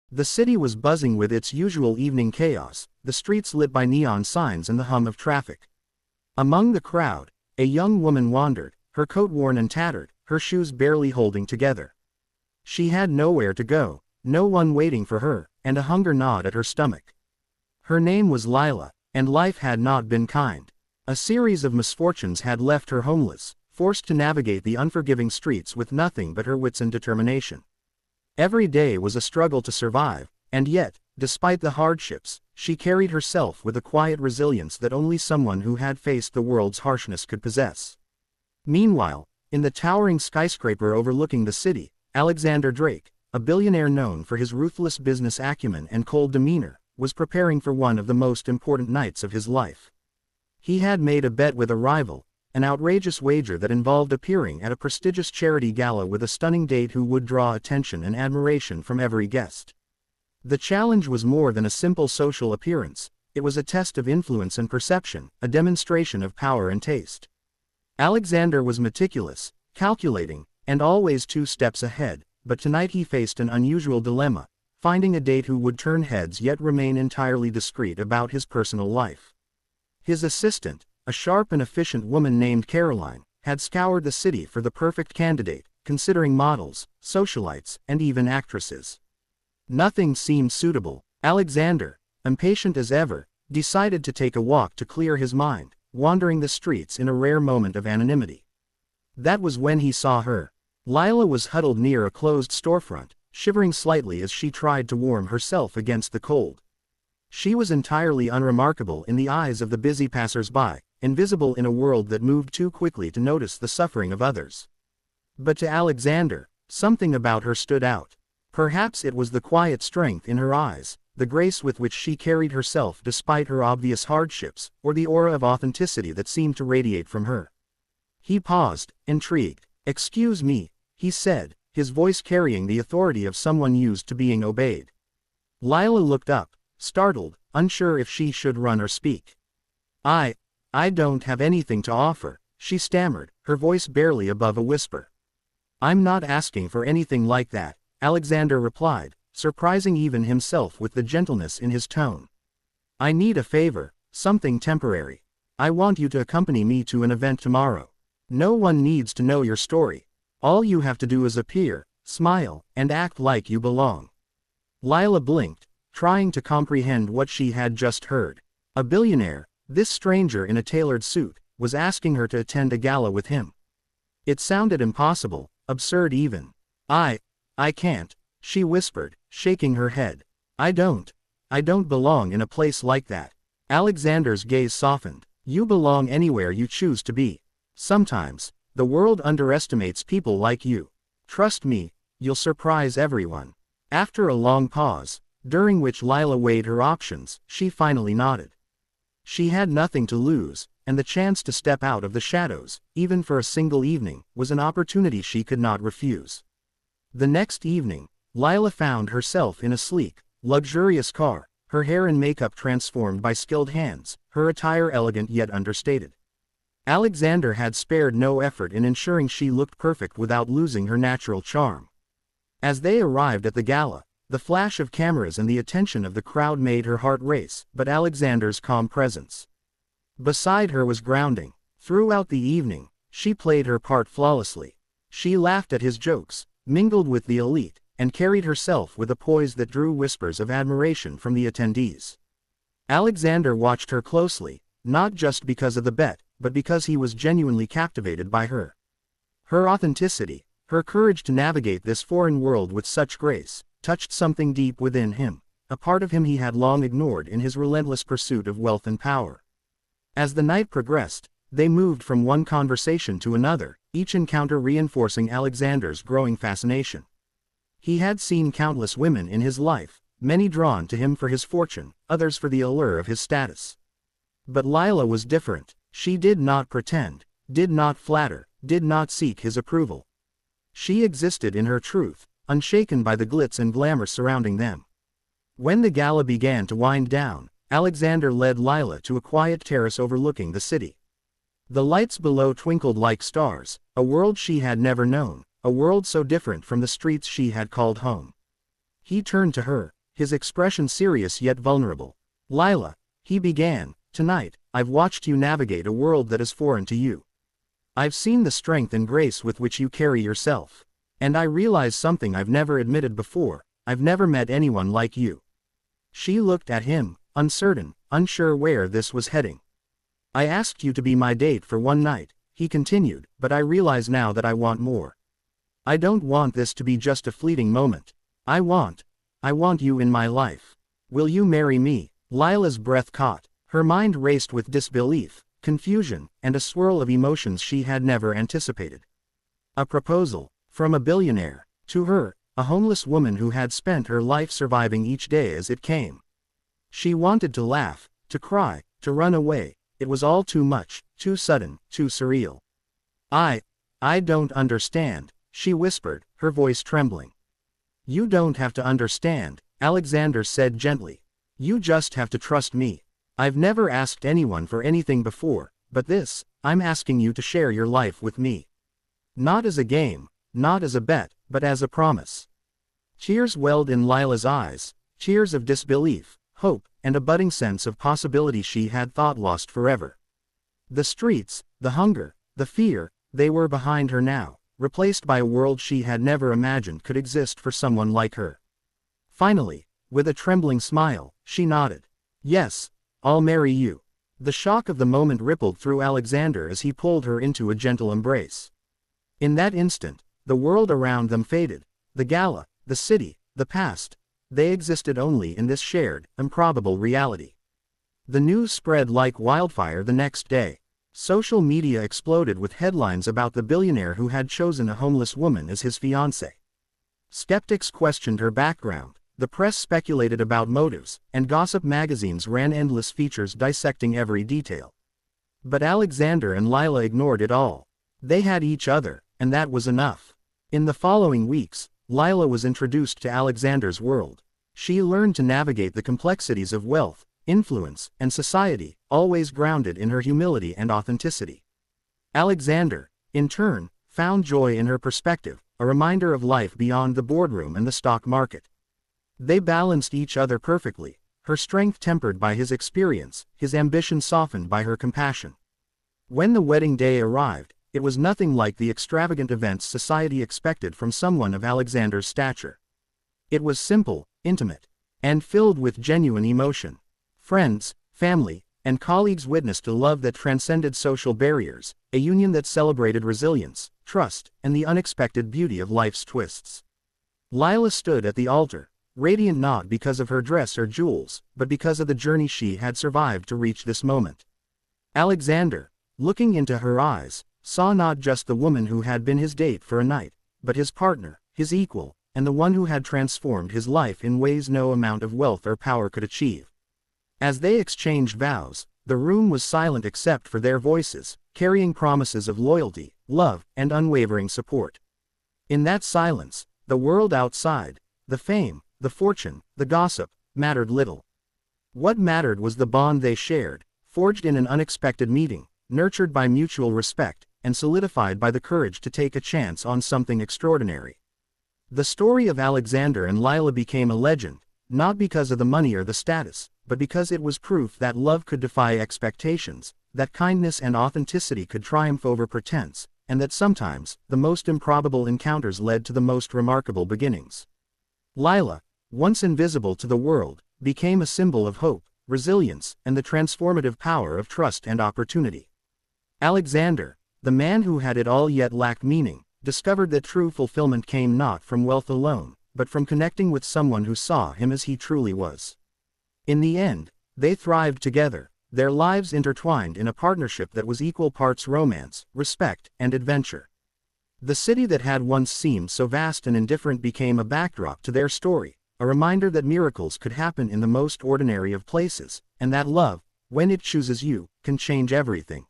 The city was buzzing with its usual evening chaos, the streets lit by neon signs and the hum of traffic. Among the crowd, a young woman wandered, her coat worn and tattered, her shoes barely holding together. She had nowhere to go, no one waiting for her, and a hunger gnawed at her stomach. Her name was Lila, and life had not been kind. A series of misfortunes had left her homeless, forced to navigate the unforgiving streets with nothing but her wits and determination. Every day was a struggle to survive, and yet, despite the hardships, she carried herself with a quiet resilience that only someone who had faced the world's harshness could possess. Meanwhile, in the towering skyscraper overlooking the city, Alexander Drake, a billionaire known for his ruthless business acumen and cold demeanor, was preparing for one of the most important nights of his life. He had made a bet with a rival, an outrageous wager that involved appearing at a prestigious charity gala with a stunning date who would draw attention and admiration from every guest. The challenge was more than a simple social appearance, it was a test of influence and perception, a demonstration of power and taste. Alexander was meticulous, calculating, and always 2 steps ahead, but tonight he faced an unusual dilemma, finding a date who would turn heads yet remain entirely discreet about his personal life. His assistant, a sharp and efficient woman named Caroline, had scoured the city for the perfect candidate, considering models, socialites, and even actresses. Nothing seemed suitable. Alexander, impatient as ever, decided to take a walk to clear his mind, wandering the streets in a rare moment of anonymity. That was when he saw her. Lila was huddled near a closed storefront, shivering slightly as she tried to warm herself against the cold. She was entirely unremarkable in the eyes of the busy passers-by, invisible in a world that moved too quickly to notice the suffering of others. But to Alexander, something about her stood out. Perhaps it was the quiet strength in her eyes, the grace with which she carried herself despite her obvious hardships, or the aura of authenticity that seemed to radiate from her. He paused, intrigued. "Excuse me," he said, his voice carrying the authority of someone used to being obeyed. Lila looked up, startled, unsure if she should run or speak. I don't have anything to offer," she stammered, her voice barely above a whisper. "I'm not asking for anything like that," Alexander replied, surprising even himself with the gentleness in his tone. "I need a favor, something temporary. I want you to accompany me to an event tomorrow. No one needs to know your story. All you have to do is appear, smile, and act like you belong." Lila blinked, trying to comprehend what she had just heard. A billionaire, this stranger in a tailored suit, was asking her to attend a gala with him. It sounded impossible, absurd even. I can't," she whispered, shaking her head. I don't belong in a place like that." Alexander's gaze softened. "You belong anywhere you choose to be. Sometimes, the world underestimates people like you. Trust me, you'll surprise everyone." After a long pause, during which Lila weighed her options, she finally nodded. She had nothing to lose, and the chance to step out of the shadows, even for a single evening, was an opportunity she could not refuse. The next evening, Lila found herself in a sleek, luxurious car, her hair and makeup transformed by skilled hands, her attire elegant yet understated. Alexander had spared no effort in ensuring she looked perfect without losing her natural charm. As they arrived at the gala, the flash of cameras and the attention of the crowd made her heart race, but Alexander's calm presence beside her was grounding. Throughout the evening, she played her part flawlessly. She laughed at his jokes, mingled with the elite, and carried herself with a poise that drew whispers of admiration from the attendees. Alexander watched her closely, not just because of the bet, but because he was genuinely captivated by her. Her authenticity, her courage to navigate this foreign world with such grace, touched something deep within him, a part of him he had long ignored in his relentless pursuit of wealth and power. As the night progressed, they moved from one conversation to another, each encounter reinforcing Alexander's growing fascination. He had seen countless women in his life, many drawn to him for his fortune, others for the allure of his status. But Lila was different. She did not pretend, did not flatter, did not seek his approval. She existed in her truth, unshaken by the glitz and glamour surrounding them. When the gala began to wind down, Alexander led Lila to a quiet terrace overlooking the city. The lights below twinkled like stars, a world she had never known, a world so different from the streets she had called home. He turned to her, his expression serious yet vulnerable. "Lila," he began, "tonight, I've watched you navigate a world that is foreign to you. I've seen the strength and grace with which you carry yourself. And I realize something I've never admitted before: I've never met anyone like you." She looked at him, uncertain, unsure where this was heading. "I asked you to be my date for one night," he continued, "but I realize now that I want more. I don't want this to be just a fleeting moment. I want you in my life. Will you marry me?" Lila's breath caught. Her mind raced with disbelief, confusion, and a swirl of emotions she had never anticipated. A proposal, from a billionaire, to her, a homeless woman who had spent her life surviving each day as it came. She wanted to laugh, to cry, to run away. It was all too much, too sudden, too surreal. I don't understand," she whispered, her voice trembling. "You don't have to understand," Alexander said gently. "You just have to trust me. I've never asked anyone for anything before, but this, I'm asking you to share your life with me. Not as a game, not as a bet, but as a promise." Tears welled in Lila's eyes, tears of disbelief, hope, and a budding sense of possibility she had thought lost forever. The streets, the hunger, the fear, they were behind her now, replaced by a world she had never imagined could exist for someone like her. Finally, with a trembling smile, she nodded. "Yes, I'll marry you." The shock of the moment rippled through Alexander as he pulled her into a gentle embrace. In that instant, the world around them faded. The gala, the city, the past. They existed only in this shared, improbable reality. The news spread like wildfire the next day. Social media exploded with headlines about the billionaire who had chosen a homeless woman as his fiancée. Skeptics questioned her background, the press speculated about motives, and gossip magazines ran endless features dissecting every detail. But Alexander and Lila ignored it all. They had each other, and that was enough. In the following weeks, Lila was introduced to Alexander's world. She learned to navigate the complexities of wealth, influence, and society, always grounded in her humility and authenticity. Alexander, in turn, found joy in her perspective, a reminder of life beyond the boardroom and the stock market. They balanced each other perfectly, her strength tempered by his experience, his ambition softened by her compassion. When the wedding day arrived, it was nothing like the extravagant events society expected from someone of Alexander's stature. It was simple, intimate, and filled with genuine emotion. Friends, family, and colleagues witnessed a love that transcended social barriers, a union that celebrated resilience, trust, and the unexpected beauty of life's twists. Lila stood at the altar, radiant not because of her dress or jewels, but because of the journey she had survived to reach this moment. Alexander, looking into her eyes, saw not just the woman who had been his date for a night, but his partner, his equal, and the one who had transformed his life in ways no amount of wealth or power could achieve. As they exchanged vows, the room was silent except for their voices, carrying promises of loyalty, love, and unwavering support. In that silence, the world outside, the fame, the fortune, the gossip, mattered little. What mattered was the bond they shared, forged in an unexpected meeting, nurtured by mutual respect, and solidified by the courage to take a chance on something extraordinary. The story of Alexander and Lila became a legend, not because of the money or the status, but because it was proof that love could defy expectations, that kindness and authenticity could triumph over pretense, and that sometimes, the most improbable encounters led to the most remarkable beginnings. Lila, once invisible to the world, became a symbol of hope, resilience, and the transformative power of trust and opportunity. Alexander, the man who had it all yet lacked meaning, discovered that true fulfillment came not from wealth alone, but from connecting with someone who saw him as he truly was. In the end, they thrived together, their lives intertwined in a partnership that was equal parts romance, respect, and adventure. The city that had once seemed so vast and indifferent became a backdrop to their story, a reminder that miracles could happen in the most ordinary of places, and that love, when it chooses you, can change everything.